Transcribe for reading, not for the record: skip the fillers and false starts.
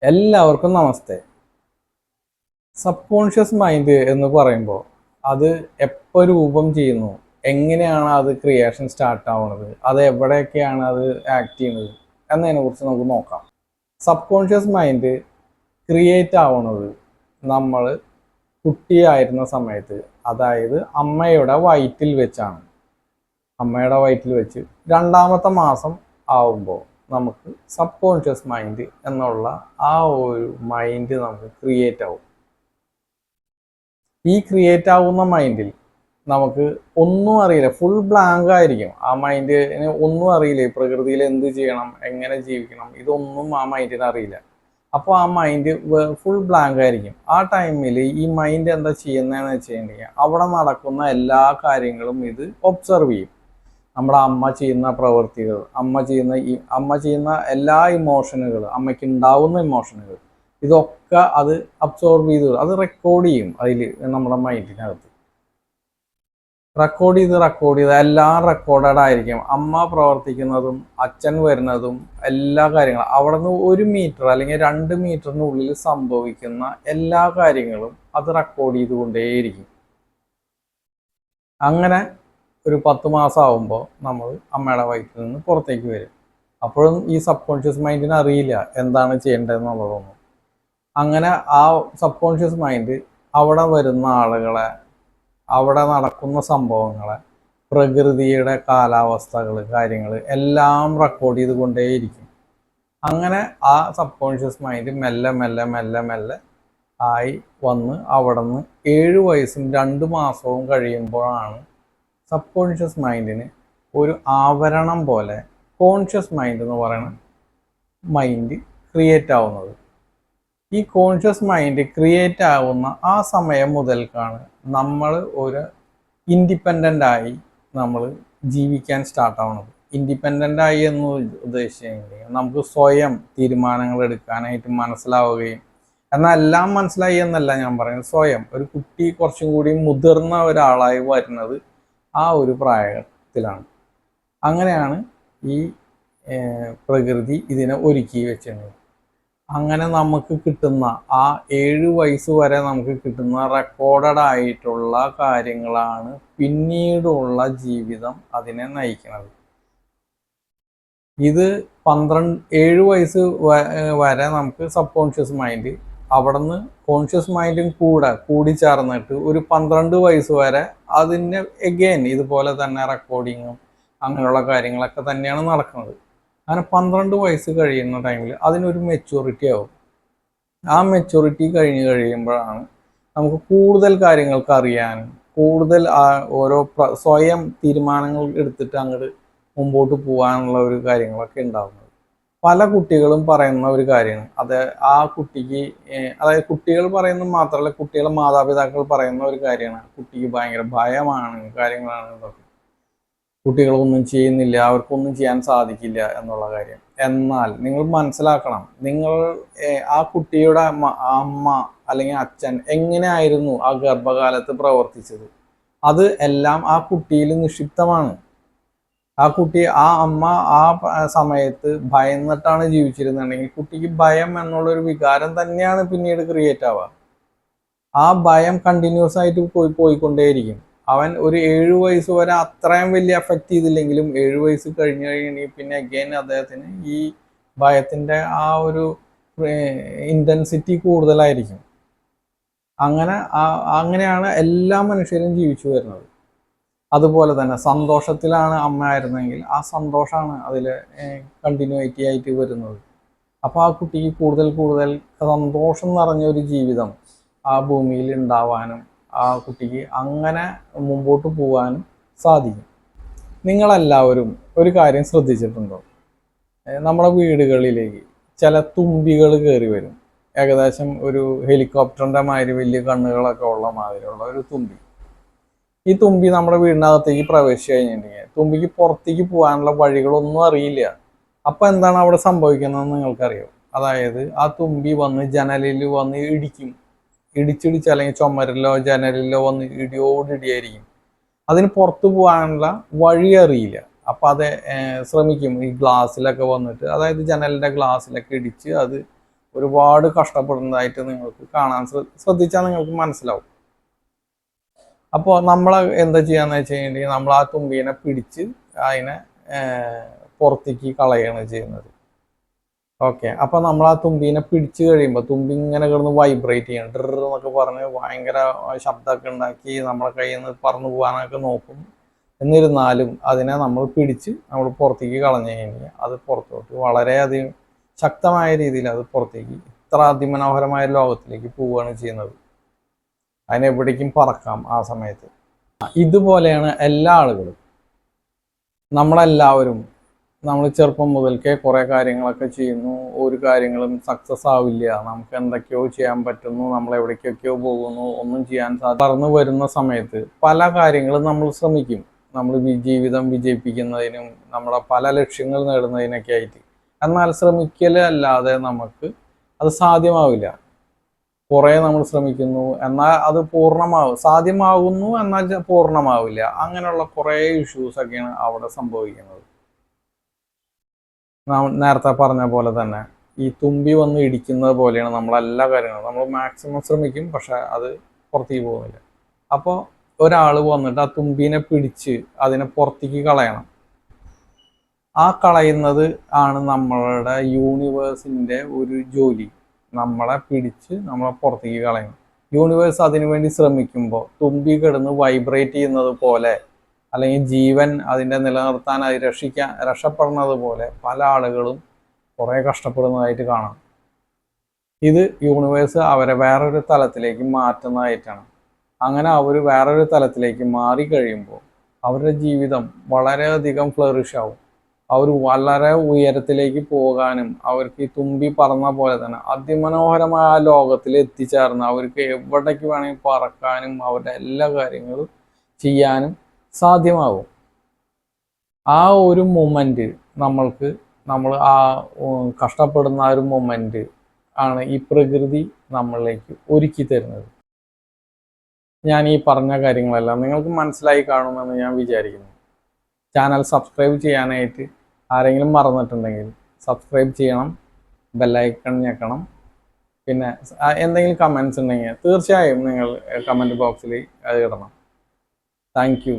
എല്ലാവർക്കും നമസ്തേ. Sub conscious mind എന്ന് പറയുമ്പോൾ അത് എപ്പോൾ രൂപം ചെയ്യുന്നു, എങ്ങനെയാണ് അത് ക്രിയേഷൻ സ്റ്റാർട്ട് ആവുന്നത്, അത് എവിടെയൊക്കെയാണ് അത് ആക്ട് ചെയ്യുന്നത് എന്നതിനെക്കുറിച്ച് നമുക്ക് നോക്കാം. സബ് കോൺഷ്യസ് മൈൻഡ് ക്രിയേറ്റ് ആവുന്നത് നമ്മൾ കുട്ടിയായിരുന്ന സമയത്ത്, അതായത് അമ്മയുടെ വയറ്റിൽ വെച്ചാണ്. അമ്മയുടെ വയറ്റിൽ വെച്ച് രണ്ടാമത്തെ മാസം ആവുമ്പോൾ നമുക്ക് സബ് കോൺഷ്യസ് മൈൻഡ് എന്നുള്ള ആ ഒരു മൈൻഡ് നമുക്ക് ക്രിയേറ്റ് ആവും. ഈ ക്രിയേറ്റ് ആവുന്ന മൈൻഡിൽ നമുക്ക് ഒന്നും അറിയില്ല, ഫുൾ ബ്ലാങ്ക് ആയിരിക്കും. ആ മൈൻഡിന് ഒന്നും അറിയില്ല, ഈ പ്രകൃതിയിൽ എന്ത് ചെയ്യണം, എങ്ങനെ ജീവിക്കണം, ഇതൊന്നും ആ മൈൻഡിന് അറിയില്ല. അപ്പോൾ ആ മൈൻഡ് ഫുൾ ബ്ലാങ്ക് ആയിരിക്കും. ആ ടൈമിൽ ഈ മൈൻഡ് എന്താ ചെയ്യുന്നതെന്ന് വെച്ച് കഴിഞ്ഞാൽ അവിടെ നടക്കുന്ന എല്ലാ കാര്യങ്ങളും ഇത് ഒബ്സർവ് ചെയ്യും. നമ്മുടെ അമ്മ ചെയ്യുന്ന പ്രവൃത്തികൾ, അമ്മ ചെയ്യുന്ന എല്ലാ ഇമോഷനുകൾ, അമ്മയ്ക്ക് ഉണ്ടാവുന്ന ഇമോഷനുകൾ, ഇതൊക്കെ അത് അബ്സോർബ് ചെയ്ത് അത് റെക്കോർഡ് ചെയ്യും. അതിൽ നമ്മുടെ മൈൻഡിനകത്ത് റെക്കോർഡ് ചെയ്ത് എല്ലാം റെക്കോർഡഡ് ആയിരിക്കും. അമ്മ പ്രവർത്തിക്കുന്നതും അച്ഛൻ വരുന്നതും എല്ലാ കാര്യങ്ങളും അവിടെ നിന്ന് 1 മീറ്റർ അല്ലെങ്കിൽ 2 മീറ്ററിനുള്ളിൽ സംഭവിക്കുന്ന എല്ലാ കാര്യങ്ങളും അത് റെക്കോർഡ് ചെയ്തുകൊണ്ടേയിരിക്കും. അങ്ങനെ ഒരു 10 മാസം ആവുമ്പോൾ നമ്മൾ അമ്മയുടെ വയറ്റിൽ നിന്ന് പുറത്തേക്ക് വരും. അപ്പോഴും ഈ സബ് കോൺഷ്യസ് മൈൻഡിന് അറിയില്ല എന്താണ് ചെയ്യേണ്ടതെന്നുള്ളതൊന്നും. അങ്ങനെ ആ സബ് കോൺഷ്യസ് മൈൻഡ് അവിടെ വരുന്ന ആളുകളെ, അവിടെ നടക്കുന്ന സംഭവങ്ങളെ, പ്രകൃതിയുടെ കാലാവസ്ഥകൾ, കാര്യങ്ങൾ എല്ലാം റെക്കോർഡ് ചെയ്തുകൊണ്ടേയിരിക്കും. അങ്ങനെ ആ സബ് കോൺഷ്യസ് മൈൻഡ് മെല്ലെ മെല്ലെ മെല്ലെ മെല്ലെ ആയി വന്ന് അവിടെ നിന്ന് 7 വയസ്സും 2 മാസവും കഴിയുമ്പോഴാണ് സബ് കോൺഷ്യസ് മൈൻഡിന് ഒരു ആവരണം പോലെ കോൺഷ്യസ് മൈൻഡ് എന്ന് പറയുന്ന മൈൻഡ് ക്രിയേറ്റ് ആവുന്നത്. ഈ കോൺഷ്യസ് മൈൻഡ് ക്രിയേറ്റ് ആവുന്ന ആ സമയം മുതൽക്കാണ് നമ്മൾ ഒരു ഇൻഡിപെൻഡൻ്റ് ആയി നമ്മൾ ജീവിക്കാൻ സ്റ്റാർട്ട് ആവുന്നത്. ഇൻഡിപെൻഡൻ്റ് ആയി എന്ന് ഉദ്ദേശിച്ചു കഴിഞ്ഞാൽ നമുക്ക് സ്വയം തീരുമാനങ്ങൾ എടുക്കാനായിട്ട് മനസ്സിലാവുകയും, എന്നാൽ എല്ലാം മനസ്സിലായി എന്നല്ല ഞാൻ പറയുന്നത്, സ്വയം ഒരു കുട്ടി കുറച്ചും കൂടി മുതിർന്ന ഒരാളായി വരുന്നത് ആ ഒരു പ്രായത്തിലാണ്. അങ്ങനെയാണ് ഈ പ്രകൃതി ഇതിനെ ഒരുക്കി വെച്ചിരുന്നത്. അങ്ങനെ നമുക്ക് കിട്ടുന്ന ആ 7 വയസ്സ് വരെ നമുക്ക് കിട്ടുന്ന റെക്കോർഡഡ് ആയിട്ടുള്ള കാര്യങ്ങളാണ് പിന്നീടുള്ള ജീവിതം അതിനെ നയിക്കുന്നത്. ഇത് 7 വയസ്സ് വരെ നമുക്ക് സബ് കോൺഷ്യസ് മൈൻഡ്, അവിടെ നിന്ന് കോൺഷ്യസ് മൈൻഡും കൂടി ചേർന്നിട്ട് ഒരു 12 വയസ്സ് വരെ അതിന് എഗെയിൻ ഇതുപോലെ തന്നെ റെക്കോർഡിങ്ങും അങ്ങനെയുള്ള കാര്യങ്ങളൊക്കെ തന്നെയാണ് നടക്കുന്നത്. അങ്ങനെ 12 വയസ്സ് കഴിയുന്ന ടൈമിൽ അതിനൊരു മെച്യൂരിറ്റി ആവും. ആ മെച്യൂരിറ്റി കഴിയുമ്പോഴാണ് നമുക്ക് കൂടുതൽ കാര്യങ്ങൾക്ക് അറിയാനും കൂടുതൽ ഓരോ സ്വയം തീരുമാനങ്ങൾ എടുത്തിട്ട് അങ്ങോട്ട് മുമ്പോട്ട് പോകാനുള്ള ഒരു കാര്യങ്ങളൊക്കെ ഉണ്ടാകുന്നത്. പല കുട്ടികളും പറയുന്ന ഒരു കാര്യമാണ് അത്. ആ കുട്ടിക്ക്, അതായത് കുട്ടികൾ പറയുന്നത് മാത്രമല്ല, കുട്ടികളെ മാതാപിതാക്കൾ പറയുന്ന ഒരു കാര്യമാണ്, കുട്ടിക്ക് ഭയങ്കര ഭയമാണ്, കാര്യങ്ങളാണ് ഇതൊക്കെ, കുട്ടികളൊന്നും ചെയ്യുന്നില്ല, അവർക്കൊന്നും ചെയ്യാൻ സാധിക്കില്ല എന്നുള്ള കാര്യം. എന്നാൽ നിങ്ങൾ മനസ്സിലാക്കണം, നിങ്ങൾ ആ കുട്ടിയുടെ അമ്മ അല്ലെങ്കിൽ അച്ഛൻ എങ്ങനെയായിരുന്നു ആ ഗർഭകാലത്ത് പ്രവർത്തിച്ചത്, അത് എല്ലാം ആ കുട്ടിയിൽ നിക്ഷിപ്തമാണ്. ആ കുട്ടി, ആ അമ്മ ആ സമയത്ത് ഭയന്നിട്ടാണ് ജീവിച്ചിരുന്നുണ്ടെങ്കിൽ കുട്ടിക്ക് ഭയം എന്നുള്ളൊരു വികാരം തന്നെയാണ് പിന്നീട് ക്രിയേറ്റ് ആവുക. ആ ഭയം കണ്ടിന്യൂസ് ആയിട്ട് പോയിക്കൊണ്ടേയിരിക്കും. അവൻ ഒരു 7 വയസ്സ് വരെ അത്രയും വലിയ എഫക്റ്റ് ചെയ്തില്ലെങ്കിലും 7 വയസ്സ് കഴിഞ്ഞ് പിന്നെ അഗെയിൻ അദ്ദേഹത്തിന് ഈ ഭയത്തിൻ്റെ ആ ഒരു ഇൻറ്റൻസിറ്റി കൂടുതലായിരിക്കും. അങ്ങനെയാണ് എല്ലാ മനുഷ്യരും ജീവിച്ചു വരുന്നത്. അതുപോലെ തന്നെ സന്തോഷത്തിലാണ് അമ്മ ആയിരുന്നെങ്കിൽ ആ സന്തോഷമാണ് അതിൽ കണ്ടിന്യൂറ്റി ആയിട്ട് വരുന്നത്. അപ്പോൾ ആ കുട്ടിക്ക് കൂടുതൽ സന്തോഷം നിറഞ്ഞൊരു ജീവിതം ആ ഭൂമിയിൽ ഉണ്ടാവാനും ആ കുട്ടിക്ക് അങ്ങനെ മുമ്പോട്ട് പോകാനും സാധിക്കും. നിങ്ങളെല്ലാവരും ഒരു കാര്യം ശ്രദ്ധിച്ചിട്ടുണ്ടോ? നമ്മുടെ വീടുകളിലേക്ക് ചില തുമ്പികൾ കയറി വരും. ഏകദേശം ഒരു ഹെലികോപ്റ്ററിൻ്റെ മാതിരി വലിയ കണ്ണുകളൊക്കെ ഉള്ള മാതിരിയുള്ള ഒരു തുമ്പി. ഈ തുമ്പി നമ്മുടെ വീടിനകത്തേക്ക് പ്രവേശിച്ചു കഴിഞ്ഞിട്ടുണ്ടെങ്കിൽ തുമ്പിക്ക് പുറത്തേക്ക് പോകാനുള്ള വഴികളൊന്നും അറിയില്ല. അപ്പം എന്താണ് അവിടെ സംഭവിക്കുന്നതെന്ന് നിങ്ങൾക്കറിയാം. അതായത് ആ തുമ്പി വന്ന് ജനലിൽ വന്ന് ഇടിച്ചിടിച്ച് അല്ലെങ്കിൽ ചുമരിലോ ജനലിലോ വന്ന് ഇടിയോടിടിയായിരിക്കും. അതിന് പുറത്തു പോകാനുള്ള വഴി അറിയില്ല. അപ്പം അത് ശ്രമിക്കും ഈ ഗ്ലാസ്സിലൊക്കെ വന്നിട്ട്, അതായത് ജനലിൻ്റെ ഗ്ലാസ്സിലൊക്കെ ഇടിച്ച് അത് ഒരുപാട് കഷ്ടപ്പെടുന്നതായിട്ട് നിങ്ങൾക്ക് കാണാൻ ശ്രദ്ധിച്ചാൽ നിങ്ങൾക്ക് മനസ്സിലാവും. അപ്പോൾ നമ്മൾ എന്താ ചെയ്യാന്ന് വെച്ച് കഴിഞ്ഞിട്ടുണ്ടെങ്കിൽ നമ്മൾ ആ തുമ്പീനെ പിടിച്ച് അതിനെ പുറത്തേക്ക് കളയാണ് ചെയ്യുന്നത്. ഓക്കെ, അപ്പോൾ നമ്മൾ ആ തുമ്പീനെ പിടിച്ച് കഴിയുമ്പോൾ തുമ്പി ഇങ്ങനെ കിടന്ന് വൈബ്രേറ്റ് ചെയ്യണം, ഡ്രർ എന്നൊക്കെ പറഞ്ഞ് ഭയങ്കര ശബ്ദമൊക്കെ ഉണ്ടാക്കി നമ്മളെ കയ്യിൽ നിന്ന് പറന്നു പോകാനൊക്കെ നോക്കും. എന്നിരുന്നാലും അതിനെ നമ്മൾ പിടിച്ച് നമ്മൾ പുറത്തേക്ക് കളഞ്ഞു കഴിഞ്ഞാൽ അത് പുറത്തോട്ട് വളരെയധികം ശക്തമായ രീതിയിൽ അത് പുറത്തേക്ക് ഇത്ര അതിമനോഹരമായ ലോകത്തിലേക്ക് പോവുകയാണ് ചെയ്യുന്നത്. അതിനെവിടേക്കും പറക്കാം ആ സമയത്ത്. ഇതുപോലെയാണ് എല്ലാ ആളുകളും, നമ്മളെല്ലാവരും. നമ്മൾ ചെറുപ്പം മുതൽക്കേ കുറേ കാര്യങ്ങളൊക്കെ ചെയ്യുന്നു, ഒരു കാര്യങ്ങളും സക്സസ് ആവില്ല, നമുക്ക് എന്തൊക്കെയോ ചെയ്യാൻ പറ്റുന്നു, നമ്മൾ എവിടേക്കൊക്കെയോ പോകുന്നു, ഒന്നും ചെയ്യാൻ സാധിച്ചു വരുന്ന സമയത്ത് പല കാര്യങ്ങളും നമ്മൾ ശ്രമിക്കും, നമ്മൾ ജീവിതം വിജയിപ്പിക്കുന്നതിനും നമ്മുടെ പല ലക്ഷ്യങ്ങൾ നേടുന്നതിനൊക്കെ ആയിട്ട്. എന്നാൽ ശ്രമിക്കലല്ലാതെ നമുക്ക് അത് സാധ്യമാവില്ല. കുറേ നമ്മൾ ശ്രമിക്കുന്നു, എന്നാൽ അത് സാധ്യമാകുന്നു എന്നാൽ പൂർണ്ണമാവില്ല. അങ്ങനെയുള്ള കുറേ ഇഷ്യൂസൊക്കെയാണ് അവിടെ സംഭവിക്കുന്നത്. നേരത്തെ പറഞ്ഞ പോലെ തന്നെ ഈ തുമ്പി വന്ന് ഇടിക്കുന്നത് പോലെയാണ് നമ്മളെല്ലാ കാര്യങ്ങളും. നമ്മൾ മാക്സിമം ശ്രമിക്കും, പക്ഷെ അത് പുറത്തേക്ക് പോകുന്നില്ല. അപ്പോൾ ഒരാൾ വന്നിട്ട് ആ തുമ്പീനെ പിടിച്ച് അതിനെ പുറത്തേക്ക് കളയണം. ആ കളയുന്നത് ആണ് നമ്മളുടെ യൂണിവേഴ്സിൻ്റെ ഒരു ജോലി. നമ്മളെ പിടിച്ച് നമ്മളെ പുറത്തേക്ക് കളയണം. യൂണിവേഴ്സ് അതിനു വേണ്ടി ശ്രമിക്കുമ്പോൾ തുമ്പി കിടന്ന് വൈബ്രേറ്റ് ചെയ്യുന്നത് പോലെ, അല്ലെങ്കിൽ ജീവൻ അതിൻ്റെ നിലനിർത്താൻ അത് രക്ഷപ്പെടുന്നത് പോലെ പല ആളുകളും കുറേ കഷ്ടപ്പെടുന്നതായിട്ട് കാണാം. ഇത് യൂണിവേഴ്സ് അവരെ വേറൊരു തലത്തിലേക്ക് മാറ്റുന്നതായിട്ടാണ്. അങ്ങനെ അവർ വേറൊരു തലത്തിലേക്ക് മാറിക്കഴിയുമ്പോൾ അവരുടെ ജീവിതം വളരെയധികം ഫ്ലറിഷ് ആവും. അവർ വളരെ ഉയരത്തിലേക്ക് പോകാനും അവർക്ക് ഈ തുമ്പി പറന്ന പോലെ തന്നെ അതിമനോഹരമായ ആ ലോകത്തിൽ എത്തിച്ചേർന്ന് അവർക്ക് എവിടേക്ക് വേണമെങ്കിൽ പറക്കാനും അവരുടെ എല്ലാ കാര്യങ്ങളും ചെയ്യാനും സാധ്യമാകും. ആ ഒരു മൊമെന്റ് നമ്മൾ ആ കഷ്ടപ്പെടുന്ന ആ ഒരു മൊമെന്റ് ആണ് ഈ പ്രകൃതി നമ്മളിലേക്ക് ഒരുക്കി തരുന്നത്. ഞാൻ ഈ പറഞ്ഞ കാര്യങ്ങളെല്ലാം നിങ്ങൾക്ക് മനസ്സിലായി കാണുമെന്ന് ഞാൻ വിചാരിക്കുന്നു. ചാനൽ സബ്സ്ക്രൈബ് ചെയ്യാനായിട്ട് ആരെങ്കിലും മറന്നിട്ടുണ്ടെങ്കിൽ സബ്സ്ക്രൈബ് ചെയ്യണം, ബെല്ലൈക്കൺ ഞെക്കണം. പിന്നെ എന്തെങ്കിലും കമൻസ് ഉണ്ടെങ്കിൽ തീർച്ചയായും നിങ്ങൾ കമൻറ്റ് ബോക്സിൽ അത് ഇടണം. Thank you.